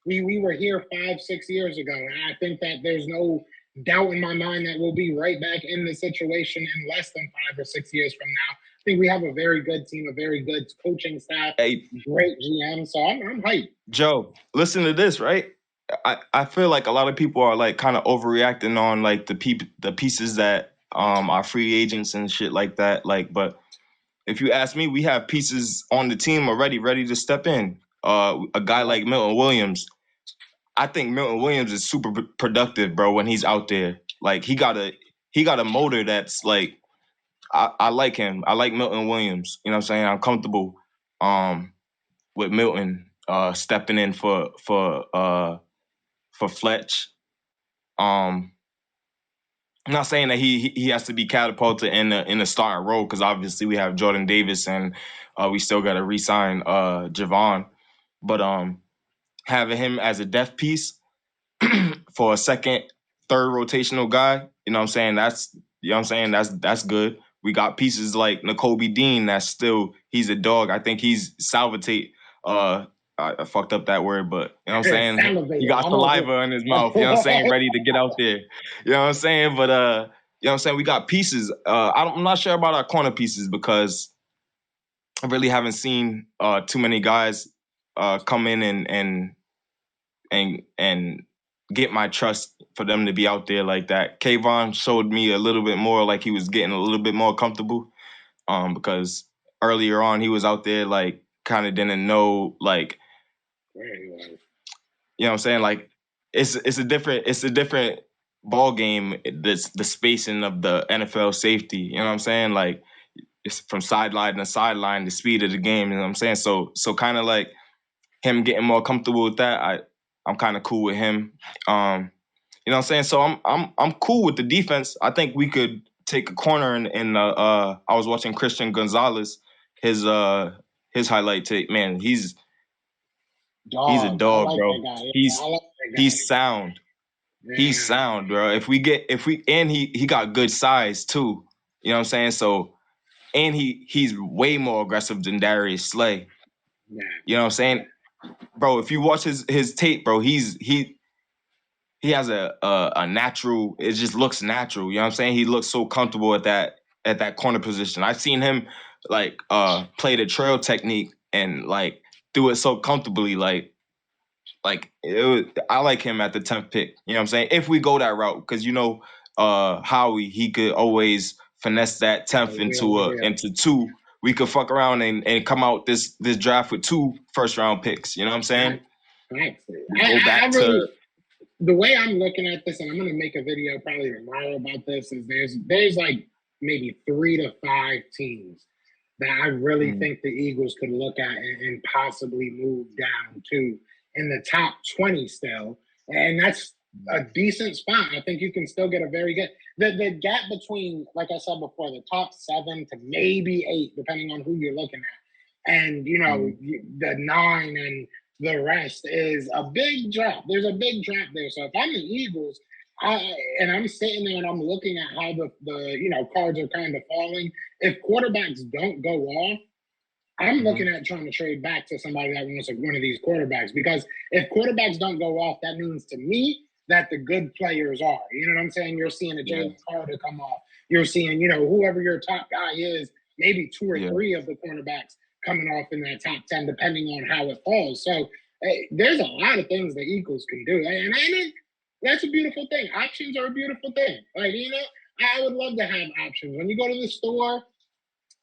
We were here 5-6 years ago, and I think that there's no doubt in my mind that we'll be right back in the situation in less than 5 or 6 years from now. I think we have a very good team, a very good coaching staff, great GM. So I'm hyped. Joe, listen to this, right? I feel like a lot of people are like kind of overreacting on like the pieces that are free agents and shit like that. Like, but if you ask me, we have pieces on the team already ready to step in. A guy like Milton Williams. I think Milton Williams is super productive, bro, when he's out there. Like he got a motor that's like I like him. I like Milton Williams. You know what I'm saying? I'm comfortable with Milton stepping in for Fletch. I'm not saying that he has to be catapulted in the starting role because obviously we have Jordan Davis and we still got to re-sign JJAANN. But having him as a depth piece for a second, third rotational guy, you know what I'm saying? That's good. We got pieces like N'Kobe Dean he's a dog. I think he's salivate. I fucked up that word, but you know what I'm saying? He got saliva in his mouth, you know what I'm saying, ready to get out there. You know what I'm saying? But you know what I'm saying? We got pieces. I'm not sure about our corner pieces because I really haven't seen too many guys come in and get my trust for them to be out there like that. Kayvon showed me a little bit more like he was getting a little bit more comfortable because earlier on he was out there like kind of didn't know like where he was. You know what I'm saying? Like it's a different ball game. The spacing of the NFL safety. You know what I'm saying? Like it's from sideline to sideline, the speed of the game. You know what I'm saying? So kind of like him getting more comfortable with that. I'm kind of cool with him. You know what I'm saying? So I'm cool with the defense. I think we could take a corner in I was watching Christian Gonzalez, his highlight tape. Man, he's a dog, like bro. like He's sound. Yeah. He's sound, bro. And he got good size too. You know what I'm saying? So and he's way more aggressive than Darius Slay. Yeah. You know what I'm saying? Bro, if you watch his tape, bro, he has a natural, it just looks natural. You know what I'm saying? He looks so comfortable at that corner position. I've seen him like play the trail technique and like do it so comfortably, I like him at the 10th pick. You know what I'm saying? If we go that route, because Howie, he could always finesse that 10th into 2. We could fuck around and come out this draft with 2 first-round picks. You know what I'm saying? Right. The way I'm looking at this, and I'm going to make a video probably tomorrow about this, is there's like maybe 3 to 5 teams that I really think the Eagles could look at and possibly move down to in the top 20 still. And that's a decent spot. I think you can still get a very good – the gap between, like I said before, the top 7 to maybe 8, depending on who you're looking at, and, the 9 and – the rest is a big drop. There's a big drop there. So if I'm the Eagles, and I'm sitting there and I'm looking at how the cards are kind of falling, if quarterbacks don't go off, I'm looking at trying to trade back to somebody that wants like one of these quarterbacks. Because if quarterbacks don't go off, that means to me that the good players are. You know what I'm saying? You're seeing a Jalen Carter come off. You're seeing, whoever your top guy is, maybe 2 or 3 of the cornerbacks coming off in that top 10, depending on how it falls. So there's a lot of things the Eagles can do. And that's a beautiful thing. Options are a beautiful thing. Like, I would love to have options. When you go to the store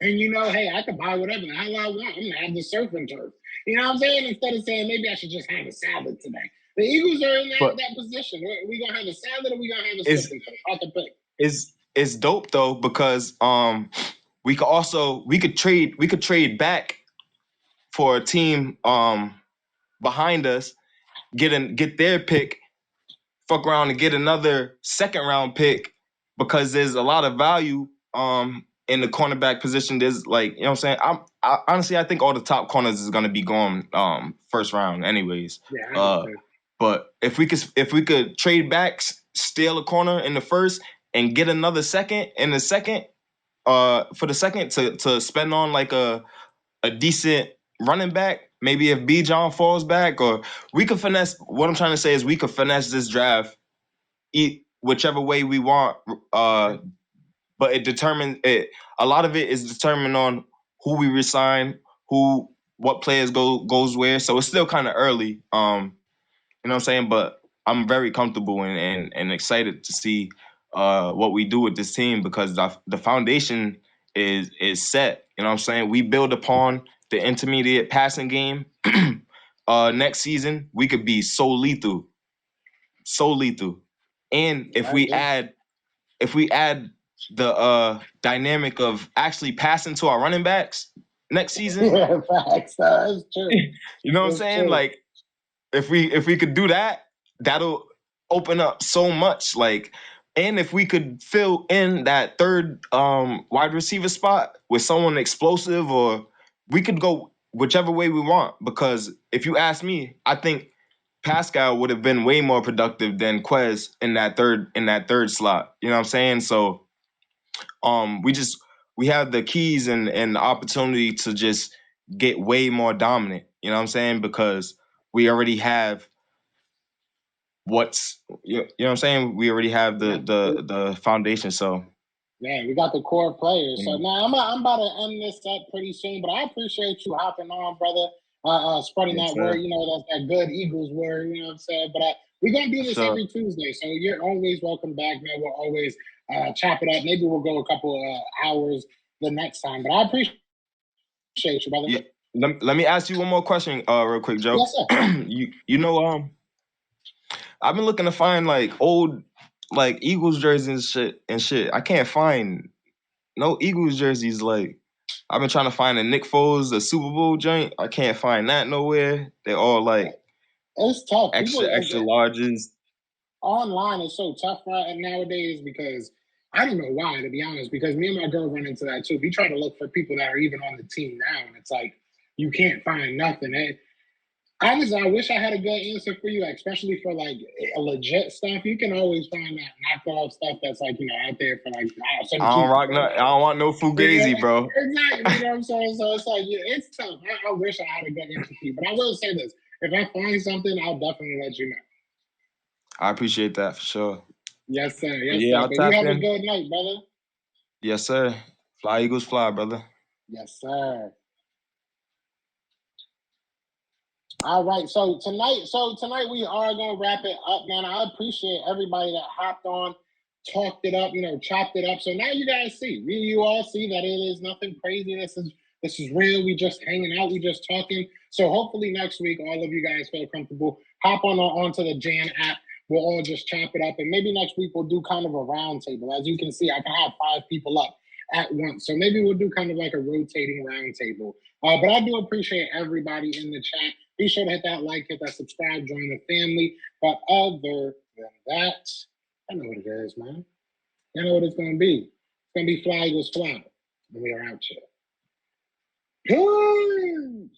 and hey, I could buy whatever the hell I want. I'm going to have the surf and turf. You know what I'm saying? Instead of saying, maybe I should just have a salad today. The Eagles are in that position. We going to have a salad or we going to have a surf and turf? I can pick. It's dope, though, because we could trade back for a team behind us, get their pick, fuck around and get another 2nd round pick because there's a lot of value in the cornerback position. There's like, you know what I'm saying? Honestly, I think all the top corners is gonna be going 1st round anyways. Yeah. But if we could trade back, steal a corner in the 1st and get another 2nd in the 2nd, for the 2nd to spend on like a decent running back, maybe if B. John falls back, or we could finesse. What I'm trying to say is we could finesse this draft whichever way we want. But a lot of it is determined on who we resign, what players goes where. So it's still kind of early. You know what I'm saying? But I'm very comfortable and excited to see what we do with this team because the foundation is set. You know what I'm saying? We build upon the intermediate passing game. Next season, we could be so lethal. And if we add the dynamic of actually passing to our running backs next season, facts, that's true. You know what I'm saying? True. Like if we could do that, that'll open up so much. Like, and if we could fill in that 3rd wide receiver spot with someone explosive, or we could go whichever way we want. Because if you ask me, I think Pascal would have been way more productive than Quez in that third slot. You know what I'm saying? So we just we have the keys and the opportunity to just get way more dominant. You know what I'm saying? Because we already have you know what I'm saying? We already have the foundation. So yeah, we got the core players. So yeah. now I'm about to end this up pretty soon, but I appreciate you hopping on, brother. Spreading Yes, that sir. word, that's that good Eagles word, you know what I'm saying? But we're gonna do this Sure. every Tuesday, so you're always welcome back, man. We'll always chop it up. Maybe we'll go a couple hours the next time, but I appreciate you, brother. Yeah. Let me ask you one more question, real quick, Joe. Yes, sir. you know, I've been looking to find like old like Eagles jerseys and shit. I can't find no Eagles jerseys. Like I've been trying to find a Nick Foles, the Super Bowl joint. I can't find that nowhere. They're all like it's tough. extra People, larges. online is so tough right nowadays because I don't know why, to be honest, because me and my girl run into that too. We try to look for people that are even on the team now, and it's like you can't find nothing. Honestly, I wish I had a good answer for you, like especially for like a legit stuff. You can always find that knockoff stuff that's like out there for like some I don't cheap. rock I don't want no fugazi, bro. Exactly, you know what I'm saying? So it's like it's tough. I wish I had a good answer for you, but I will say this: if I find something, I'll definitely let you know. I appreciate that for sure. Yes, sir. Yes, Yeah, sir. I'll But tap you have a in. good night, brother. Yes, sir. Fly Eagles fly, brother. Yes, sir. All right. So tonight we are gonna wrap it up, man. I appreciate everybody that hopped on, talked it up, chopped it up. So now you guys see, you all see that it is nothing crazy. This is real. We just hanging out. We just talking. So hopefully next week, all of you guys feel comfortable. Hop onto the JAAANN app. We'll all just chop it up, and maybe next week we'll do kind of a round table. As you can see, I can have 5 people up at once. So maybe we'll do kind of like a rotating round table. But I do appreciate everybody in the chat. Be sure to hit that like, hit that subscribe, join the family. But other than that, I know what it is, man. I know what it's going to be. It's going to be Fly Eagles Fly. And we are out here. Peace!